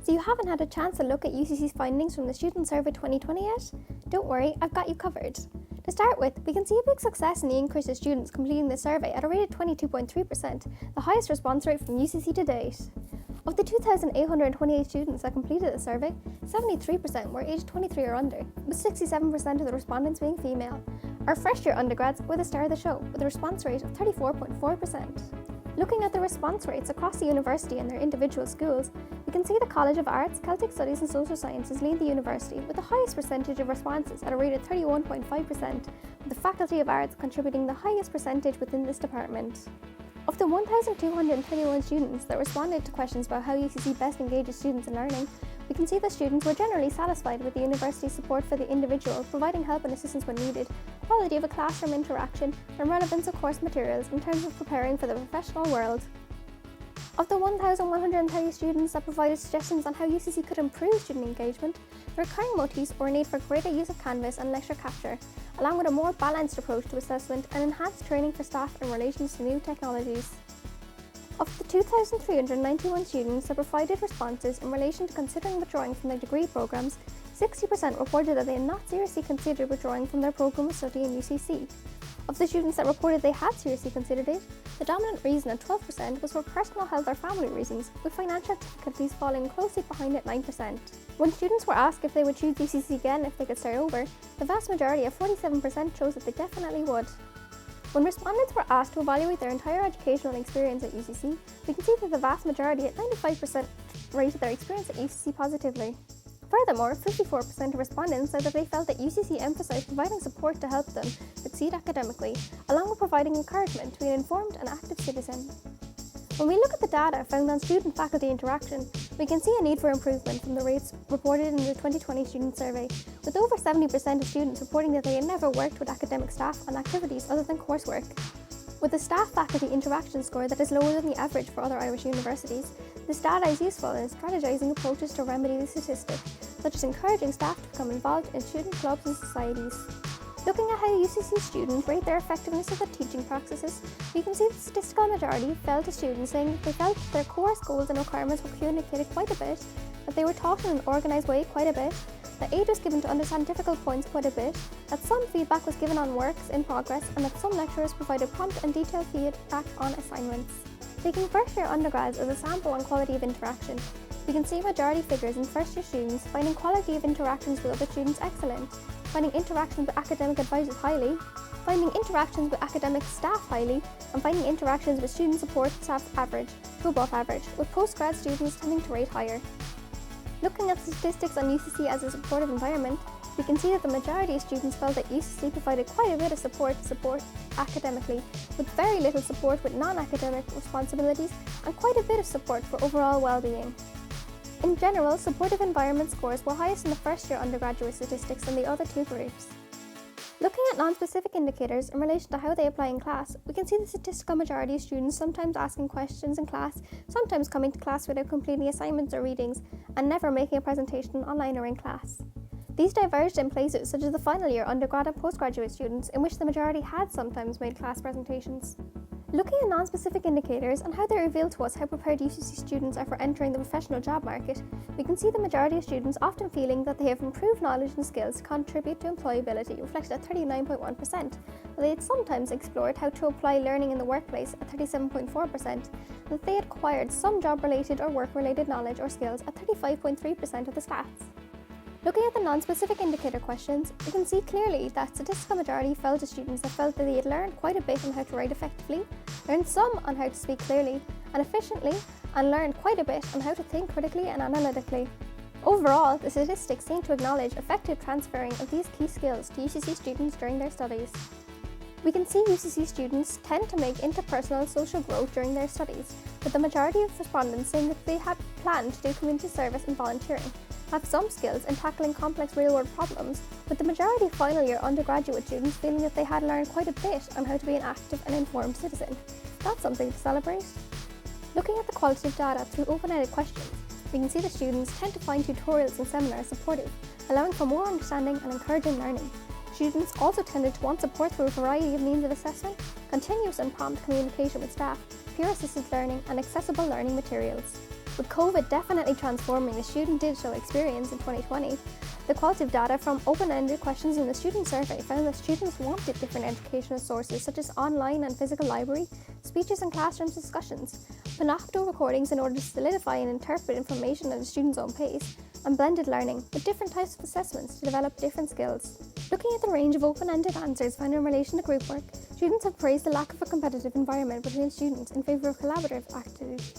So you haven't had a chance to look at UCC's findings from the Student Survey 2020 yet? Don't worry, I've got you covered. To start with, we can see a big success in the increase of students completing the survey at a rate of 22.3%, the highest response rate from UCC to date. Of the 2,828 students that completed the survey, 73% were aged 23 or under, with 67% of the respondents being female. Our first-year undergrads were the star of the show, with a response rate of 34.4%. Looking at the response rates across the university and their individual schools, we can see the College of Arts, Celtic Studies and Social Sciences lead the university with the highest percentage of responses at a rate of 31.5%, with the Faculty of Arts contributing the highest percentage within this department. Of the 1,221 students that responded to questions about how UCC best engages students in learning, we can see that students were generally satisfied with the university's support for the individual, providing help and assistance when needed, quality of a classroom interaction, and relevance of course materials in terms of preparing for the professional world. Of the 1,130 students that provided suggestions on how UCC could improve student engagement, the recurring motifs were a need for greater use of Canvas and lecture capture, along with a more balanced approach to assessment and enhanced training for staff in relation to new technologies. Of the 2,391 students that provided responses in relation to considering withdrawing from their degree programmes, 60% reported that they had not seriously considered withdrawing from their programme of study in UCC. Of the students that reported they had seriously considered it, the dominant reason at 12% was for personal health or family reasons, with financial difficulties falling closely behind at 9%. When students were asked if they would choose UCC again if they could start over, the vast majority of 47% chose that they definitely would. When respondents were asked to evaluate their entire educational experience at UCC, we can see that the vast majority at 95% rated their experience at UCC positively. Furthermore, 54% of respondents said that they felt that UCC emphasised providing support to help them succeed academically, along with providing encouragement to be an informed and active citizen. When we look at the data found on student-faculty interaction, we can see a need for improvement from the rates reported in the 2020 student survey, with over 70% of students reporting that they had never worked with academic staff on activities other than coursework. With a staff-faculty interaction score that is lower than the average for other Irish universities, this data is useful in strategising approaches to remedy the statistic, such as encouraging staff to become involved in student clubs and societies. Looking at how UCC students rate their effectiveness of their teaching practices, we can see the statistical majority fell to students saying that they felt that their course goals and requirements were communicated quite a bit, that they were taught in an organised way quite a bit, that aid was given to understand difficult points quite a bit, that some feedback was given on works in progress, and that some lecturers provided prompt and detailed feedback on assignments. Taking first-year undergrads as a sample on quality of interaction, we can see majority figures in first-year students finding quality of interactions with other students excellent, finding interactions with academic advisors highly, finding interactions with academic staff highly, and finding interactions with student support staff average to above average, with postgrad students tending to rate higher. Looking at statistics on UCC as a supportive environment, we can see that the majority of students felt that UCC provided quite a bit of support academically, with very little support with non-academic responsibilities and quite a bit of support for overall well-being. In general, supportive environment scores were highest in the first-year undergraduate statistics than the other two groups. Looking at non-specific indicators in relation to how they apply in class, we can see the statistical majority of students sometimes asking questions in class, sometimes coming to class without completing assignments or readings, and never making a presentation online or in class. These diverged in places such as the final year undergrad and postgraduate students, in which the majority had sometimes made class presentations. Looking at non-specific indicators and how they reveal to us how prepared UCC students are for entering the professional job market, we can see the majority of students often feeling that they have improved knowledge and skills to contribute to employability, reflected at 39.1%, while they had sometimes explored how to apply learning in the workplace at 37.4%, and that they had acquired some job-related or work-related knowledge or skills at 35.3% of the stats. Looking at the non-specific indicator questions, we can see clearly that statistical majority fell to students that felt that they had learned quite a bit on how to write effectively, learned some on how to speak clearly and efficiently, and learned quite a bit on how to think critically and analytically. Overall, the statistics seem to acknowledge effective transferring of these key skills to UCC students during their studies. We can see UCC students tend to make interpersonal social growth during their studies, with the majority of respondents saying that they had planned to do community service and volunteering, have some skills in tackling complex real-world problems, with the majority of final-year undergraduate students feeling that they had learned quite a bit on how to be an active and informed citizen. That's something to celebrate. Looking at the qualitative data through open-ended questions, we can see that students tend to find tutorials and seminars supportive, allowing for more understanding and encouraging learning. Students also tended to want support through a variety of means of assessment, continuous and prompt communication with staff, peer-assisted learning, and accessible learning materials. With COVID definitely transforming the student digital experience in 2020, the qualitative data from open-ended questions in the student survey found that students wanted different educational sources such as online and physical library, speeches and classroom discussions, Panopto recordings in order to solidify and interpret information at a student's own pace, and blended learning with different types of assessments to develop different skills. Looking at the range of open-ended answers found in relation to group work, students have praised the lack of a competitive environment between students in favour of collaborative activities,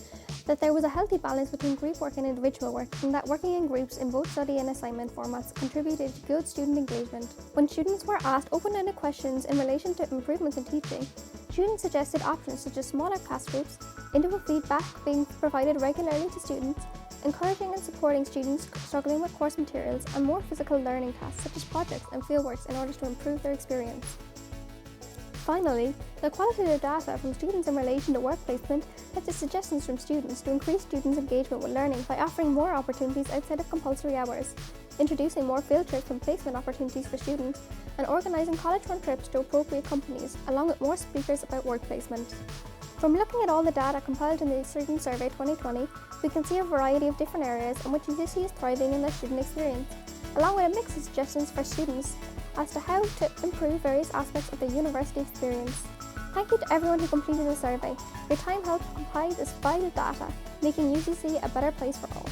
that there was a healthy balance between group work and individual work, and that working in groups in both study and assignment formats contributed to good student engagement. When students were asked open-ended questions in relation to improvements in teaching, students suggested options such as smaller class groups, individual feedback being provided regularly to students, encouraging and supporting students struggling with course materials, and more physical learning tasks such as projects and fieldworks in order to improve their experience. Finally, the qualitative data from students in relation to work placement led to suggestions from students to increase students' engagement with learning by offering more opportunities outside of compulsory hours, introducing more field trips and placement opportunities for students, and organising college-run trips to appropriate companies, along with more speakers about work placement. From looking at all the data compiled in the Student Survey 2020, we can see a variety of different areas in which UCC is thriving in their student experience, along with a mix of suggestions for students as to how to improve various aspects of their university experience. Thank you to everyone who completed the survey. Your time helped compile this vital data, making UCC a better place for all.